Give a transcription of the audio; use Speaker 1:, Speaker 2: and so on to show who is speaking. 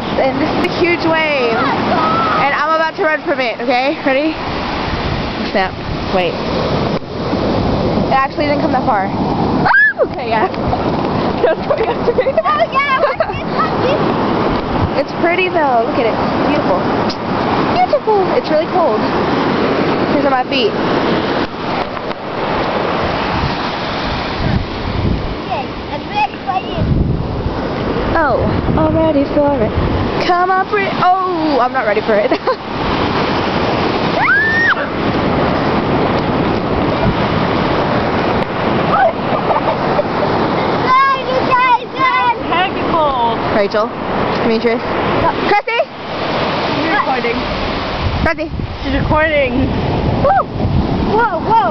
Speaker 1: ice, and this is a huge wave, and I'm about to run from it, okay? Ready? Snap. Wait. It actually didn't come that far. Okay, yeah. It's coming after me.
Speaker 2: Oh, yeah,
Speaker 1: it's pretty though. Look at it. It's beautiful. Beautiful. It's really cold. These are my feet. Oh, I'm ready for it. Come on, pretty. Oh, I'm not ready for it. Rachel, Demetrius, Chrissy.
Speaker 3: She's recording.
Speaker 1: Chrissy.
Speaker 3: She's recording.
Speaker 1: Woo!
Speaker 2: Whoa, whoa.